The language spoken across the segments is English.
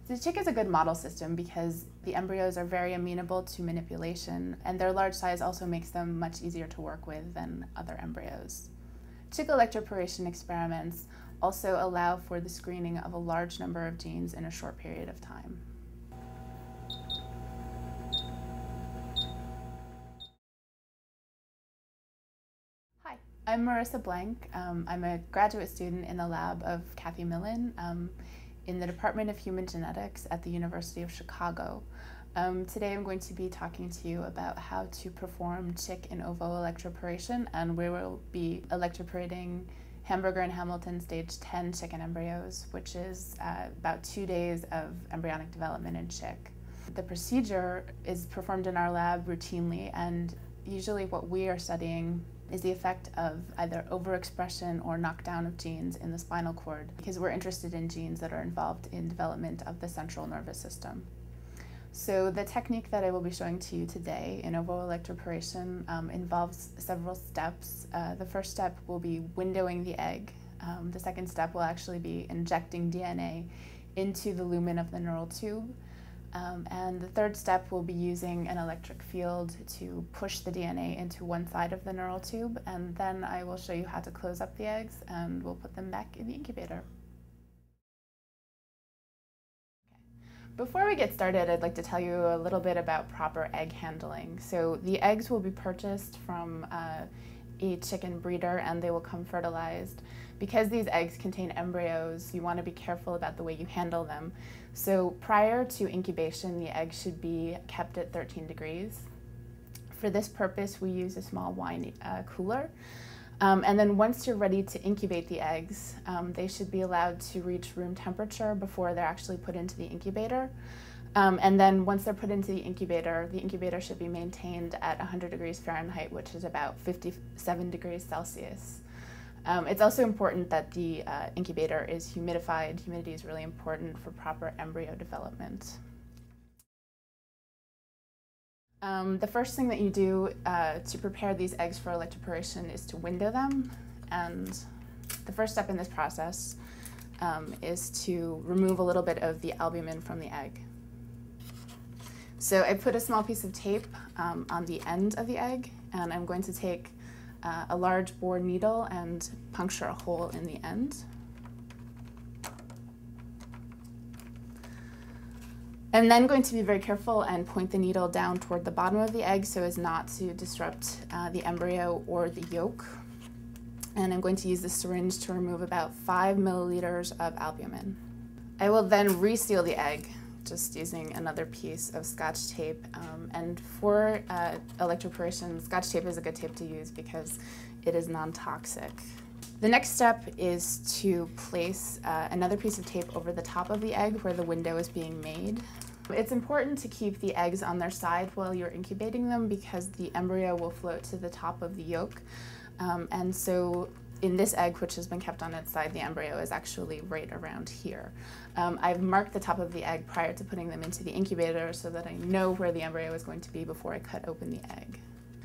The chick is a good model system because the embryos are very amenable to manipulation, and their large size also makes them much easier to work with than other embryos. Chick electroporation experiments also allow for the screening of a large number of genes in a short period of time. Hi, I'm Marissa Blank. I'm a graduate student in the lab of Kathy Millen in the Department of Human Genetics at the University of Chicago. Today I'm going to be talking to you about how to perform chick in ovo electroporation, and we will be electroporating Hamburger and Hamilton stage 10 chicken embryos, which is about 2 days of embryonic development in chick. The procedure is performed in our lab routinely, and usually what we are studying is the effect of either overexpression or knockdown of genes in the spinal cord, because we're interested in genes that are involved in development of the central nervous system. So the technique that I will be showing to you today in ovo electroporation involves several steps. The first step will be windowing the egg. The second step will actually be injecting DNA into the lumen of the neural tube. And the third step will be using an electric field to push the DNA into one side of the neural tube, and then I will show you how to close up the eggs and we'll put them back in the incubator. Before we get started, I'd like to tell you a little bit about proper egg handling. So the eggs will be purchased from a chicken breeder and they will come fertilized. Because these eggs contain embryos, you want to be careful about the way you handle them. So prior to incubation, the eggs should be kept at 13 degrees. For this purpose, we use a small wine cooler. And then once you're ready to incubate the eggs, they should be allowed to reach room temperature before they're actually put into the incubator. And then once they're put into the incubator should be maintained at 100 degrees Fahrenheit, which is about 57 degrees Celsius. It's also important that the incubator is humidified. Humidity is really important for proper embryo development. The first thing that you do to prepare these eggs for electroporation is to window them. And the first step in this process is to remove a little bit of the albumin from the egg. So I put a small piece of tape on the end of the egg, and I'm going to take a large bore needle and puncture a hole in the end. I'm then going to be very careful and point the needle down toward the bottom of the egg so as not to disrupt the embryo or the yolk. And I'm going to use the syringe to remove about 5 milliliters of albumin. I will then reseal the egg just using another piece of Scotch tape. And for electroporation, Scotch tape is a good tape to use because it is non-toxic. The next step is to place another piece of tape over the top of the egg where the window is being made. It's important to keep the eggs on their side while you're incubating them because the embryo will float to the top of the yolk. And so in this egg, which has been kept on its side, the embryo is actually right around here. I've marked the top of the egg prior to putting them into the incubator so that I know where the embryo is going to be before I cut open the egg.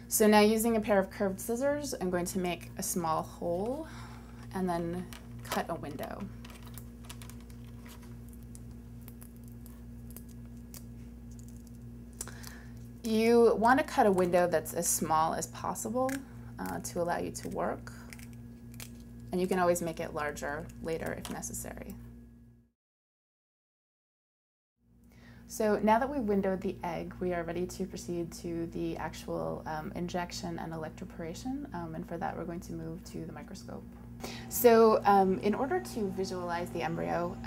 So now using a pair of curved scissors, I'm going to make a small hole and then cut a window. You want to cut a window that's as small as possible to allow you to work. And you can always make it larger later if necessary. So now that we've windowed the egg, we are ready to proceed to the actual injection and electroporation. And for that, we're going to move to the microscope. So in order to visualize the embryo,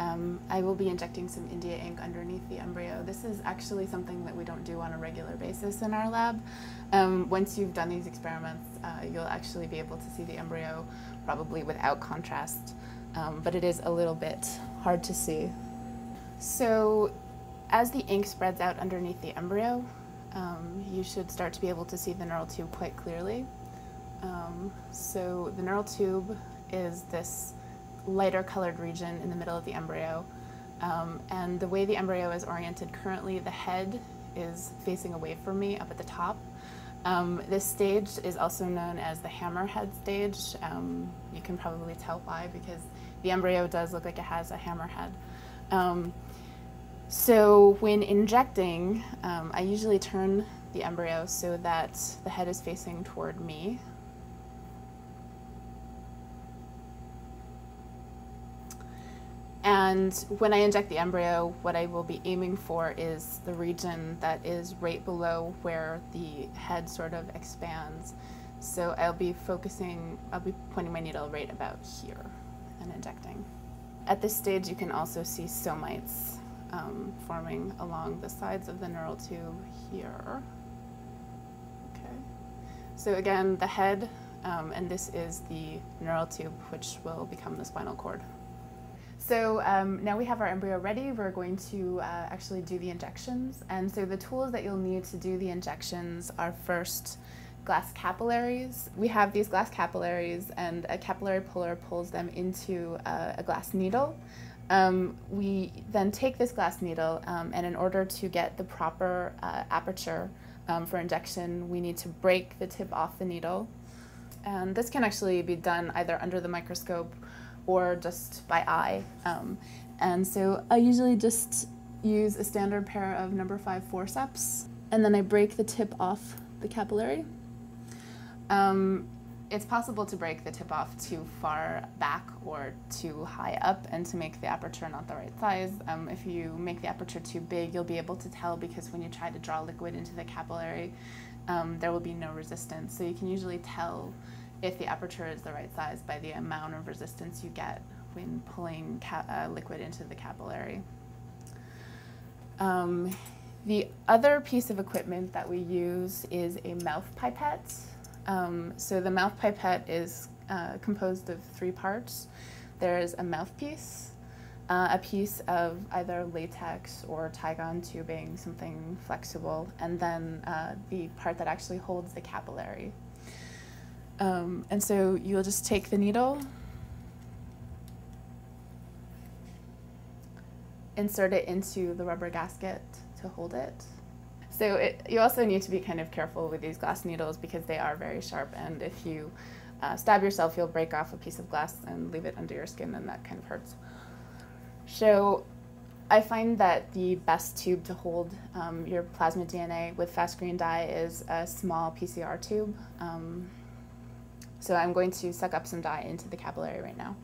I will be injecting some India ink underneath the embryo. This is actually something that we don't do on a regular basis in our lab. Once you've done these experiments, you'll actually be able to see the embryo probably without contrast, but it is a little bit hard to see. So as the ink spreads out underneath the embryo, you should start to be able to see the neural tube quite clearly. So the neural tube is this lighter colored region in the middle of the embryo. And the way the embryo is oriented currently, the head is facing away from me up at the top. This stage is also known as the hammerhead stage. You can probably tell why, because the embryo does look like it has a hammerhead. So when injecting, I usually turn the embryo so that the head is facing toward me. And when I inject the embryo, what I will be aiming for is the region that is right below where the head sort of expands. So I'll be pointing my needle right about here and injecting. At this stage, you can also see somites forming along the sides of the neural tube here. Okay. So again, the head, and this is the neural tube, which will become the spinal cord. So now we have our embryo ready. We're going to actually do the injections. And so the tools that you'll need to do the injections are first glass capillaries. We have these glass capillaries, and a capillary puller pulls them into a glass needle. We then take this glass needle, and in order to get the proper aperture for injection, we need to break the tip off the needle. And this can actually be done either under the microscope or just by eye. And so I usually just use a standard pair of number 5 forceps, and then I break the tip off the capillary. It's possible to break the tip off too far back or too high up and to make the aperture not the right size. If you make the aperture too big, you'll be able to tell, because when you try to draw liquid into the capillary, there will be no resistance. So you can usually tell if the aperture is the right size by the amount of resistance you get when pulling liquid into the capillary. The other piece of equipment that we use is a mouth pipette. So the mouth pipette is composed of 3 parts. There's a mouthpiece, a piece of either latex or Tygon tubing, something flexible, and then the part that actually holds the capillary. And so you'll just take the needle, insert it into the rubber gasket to hold it. So you also need to be kind of careful with these glass needles because they are very sharp, and if you stab yourself, you'll break off a piece of glass and leave it under your skin, and that kind of hurts. So I find that the best tube to hold your plasmid DNA with fast green dye is a small PCR tube. So I'm going to suck up some dye into the capillary right now.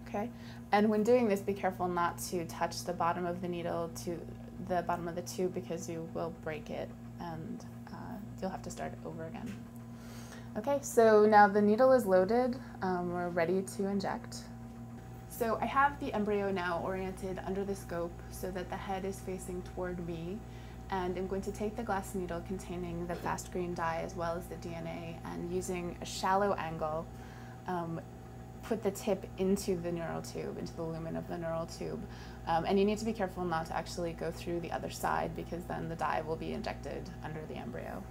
Okay, and when doing this, be careful not to touch the bottom of the needle to the bottom of the tube, because you will break it and you'll have to start over again. Okay, so now the needle is loaded. We're ready to inject. So I have the embryo now oriented under the scope so that the head is facing toward me, and I'm going to take the glass needle containing the fast green dye as well as the DNA, and using a shallow angle, put the tip into the neural tube, into the lumen of the neural tube. And you need to be careful not to actually go through the other side, because then the dye will be injected under the embryo.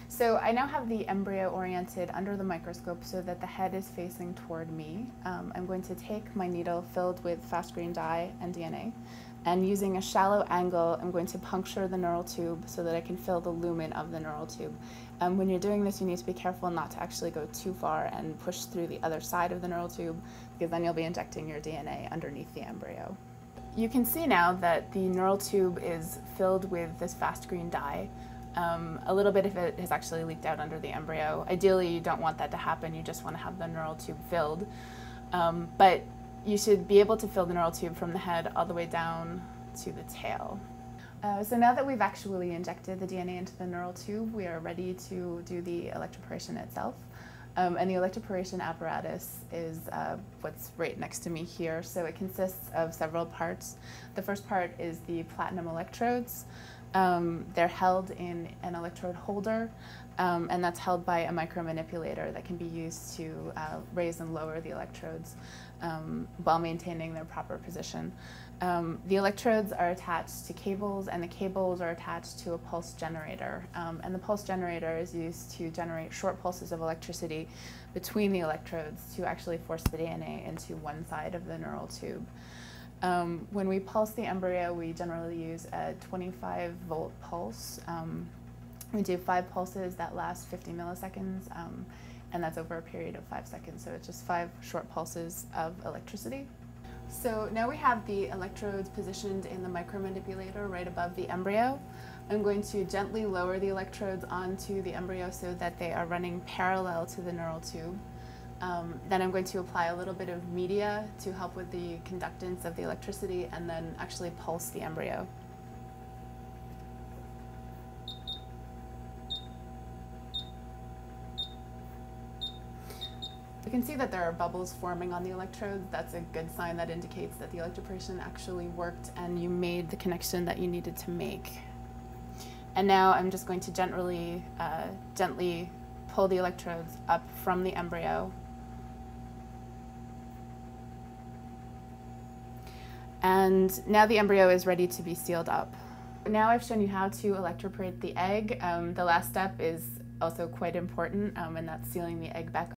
So I now have the embryo oriented under the microscope so that the head is facing toward me. I'm going to take my needle filled with fast green dye and DNA, and using a shallow angle, I'm going to puncture the neural tube so that I can fill the lumen of the neural tube. When you're doing this, you need to be careful not to actually go too far and push through the other side of the neural tube, because then you'll be injecting your DNA underneath the embryo. You can see now that the neural tube is filled with this fast green dye. A little bit of it has actually leaked out under the embryo. Ideally, you don't want that to happen. You just want to have the neural tube filled. But you should be able to fill the neural tube from the head all the way down to the tail. So now that we've actually injected the DNA into the neural tube, we are ready to do the electroporation itself. And the electroporation apparatus is what's right next to me here. So it consists of several parts. The first part is the platinum electrodes. They're held in an electrode holder, and that's held by a micromanipulator that can be used to raise and lower the electrodes while maintaining their proper position. The electrodes are attached to cables, and the cables are attached to a pulse generator. And the pulse generator is used to generate short pulses of electricity between the electrodes to actually force the DNA into one side of the neural tube. When we pulse the embryo, we generally use a 25-volt pulse. We do 5 pulses that last 50 milliseconds, and that's over a period of 5 seconds. So it's just 5 short pulses of electricity. So now we have the electrodes positioned in the micromanipulator right above the embryo. I'm going to gently lower the electrodes onto the embryo so that they are running parallel to the neural tube. Then I'm going to apply a little bit of media to help with the conductance of the electricity, and then actually pulse the embryo. You can see that there are bubbles forming on the electrodes. That's a good sign that indicates that the electroporation actually worked and you made the connection that you needed to make. And now I'm just going to gently pull the electrodes up from the embryo. And now the embryo is ready to be sealed up. Now I've shown you how to electroporate the egg. The last step is also quite important, and that's sealing the egg back